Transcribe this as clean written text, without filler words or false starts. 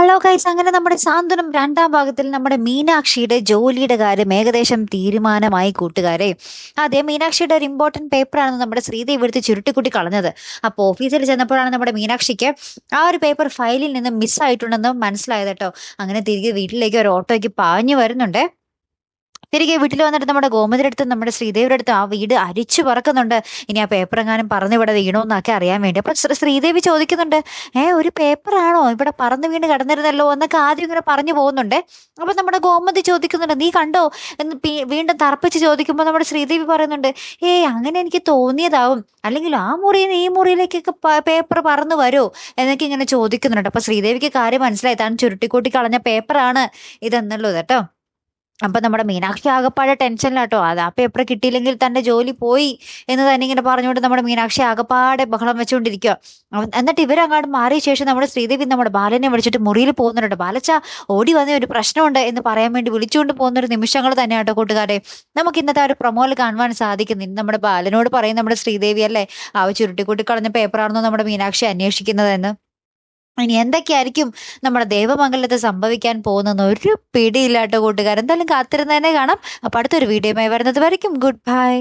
Hello guys, അങ്ങനെ നമ്മുടെ സാന്ത്വനം രണ്ടാം ഭാഗത്തിൽ നമ്മുടെ മീനാക്ഷിയുടെ ജോലിയുടെ കാര്യം ഏകദേശം തീരുമാനമായി കൂട്ടുകാരെ. അതെ, മീനാക്ഷിയുടെ ഒരു ഇമ്പോർട്ടന്റ് പേപ്പറാണ് നമ്മുടെ ശ്രീദേവി എടുത്ത് ചുരുട്ടിക്കുട്ടി കളഞ്ഞത്. അപ്പോൾ ഓഫീസിൽ ചെന്നപ്പോഴാണ് നമ്മുടെ മീനാക്ഷിക്ക് ആ ഒരു പേപ്പർ ഫയലിൽ നിന്ന് മിസ്സായിട്ടുണ്ടെന്ന് മനസ്സിലായത് കേട്ടോ. അങ്ങനെ തിരികെ വീട്ടിലേക്ക് ഒരു ഓട്ടോയ്ക്ക് പാഞ്ഞു വരുന്നുണ്ട്. തിരികെ വീട്ടിൽ വന്നിട്ട് നമ്മുടെ ഗോമതിയുടെ അടുത്ത് നമ്മുടെ ശ്രീദേവിയുടെ അടുത്ത് ആ വീട് അരിച്ചു പറക്കുന്നുണ്ട്. ഇനി ആ പേപ്പർ എങ്ങാനും പറന്ന് ഇവിടെ വീണോന്നൊക്കെ അറിയാൻ വേണ്ടി. അപ്പൊ ശ്രീദേവി ചോദിക്കുന്നുണ്ട്, ഒരു പേപ്പറാണോ ഇവിടെ പറന്ന് വീണ് കിടന്നിരുന്നല്ലോ എന്നൊക്കെ ആദ്യം ഇങ്ങനെ പറഞ്ഞു പോകുന്നുണ്ട്. അപ്പൊ നമ്മുടെ ഗോമതി ചോദിക്കുന്നുണ്ട്, നീ കണ്ടോ എന്ന് വീണ്ടും തറപ്പിച്ച് ചോദിക്കുമ്പോൾ നമ്മുടെ ശ്രീദേവി പറയുന്നുണ്ട്, അങ്ങനെ എനിക്ക് തോന്നിയതാവും, അല്ലെങ്കിൽ ആ മുറിയിൽ നിന്ന് ഈ മുറിയിലേക്കൊക്കെ പേപ്പർ പറന്ന് വരുമോ എന്നൊക്കെ ഇങ്ങനെ ചോദിക്കുന്നുണ്ട്. അപ്പൊ ശ്രീദേവിക്ക് കാര്യം മനസ്സിലായി, താൻ ചുരുട്ടിക്കൂട്ടി കളഞ്ഞ പേപ്പറാണ് ഇതെന്നുള്ളത് കേട്ടോ. അപ്പൊ നമ്മുടെ മീനാക്ഷി ആകപ്പാടെ ടെൻഷനിലാട്ടോ. അത് ആ പേപ്പർ കിട്ടിയില്ലെങ്കിൽ തന്റെ ജോലി പോയി എന്ന് തന്നെ ഇങ്ങനെ പറഞ്ഞുകൊണ്ട് നമ്മുടെ മീനാക്ഷി ആകപ്പാടെ ബഹളം വെച്ചുകൊണ്ടിരിക്കുക. എന്നിട്ട് ഇവരങ്ങാണ്ട് മാറിയ ശേഷം നമ്മുടെ ശ്രീദേവി നമ്മുടെ ബാലനെ വിളിച്ചിട്ട് മുറിയിൽ പോകുന്നുണ്ട്. ബാലച്ച, ഓടി വന്ന ഒരു പ്രശ്നമുണ്ട് എന്ന് പറയാൻ വേണ്ടി വിളിച്ചുകൊണ്ട് പോകുന്ന ഒരു നിമിഷങ്ങൾ തന്നെയാട്ടോ കൂട്ടുകാരെ നമുക്ക് ഇന്നത്തെ ആ ഒരു പ്രൊമോയിൽ കാണുവാൻ സാധിക്കുന്നു. ഇന്ന് നമ്മുടെ ബാലനോട് പറയും നമ്മുടെ ശ്രീദേവി അല്ലേ, ആ ചുരുട്ടിക്കൂട്ടി കളഞ്ഞ പേപ്പറാണെന്നോ നമ്മുടെ മീനാക്ഷി അന്വേഷിക്കുന്നതെന്ന്. ഇനി എന്തൊക്കെയായിരിക്കും നമ്മുടെ ദേവമംഗലത്ത് സംഭവിക്കാൻ പോകുന്നെന്ന് ഒരു പിടിയില്ലാട്ടോ കൂട്ടുകാർ. എന്തായാലും കാത്തിരുന്ന് തന്നെ കാണാം. അപ്പൊ അടുത്തൊരു വീഡിയോയുമായി വരുന്നത് വരയ്ക്കും ഗുഡ് ബൈ.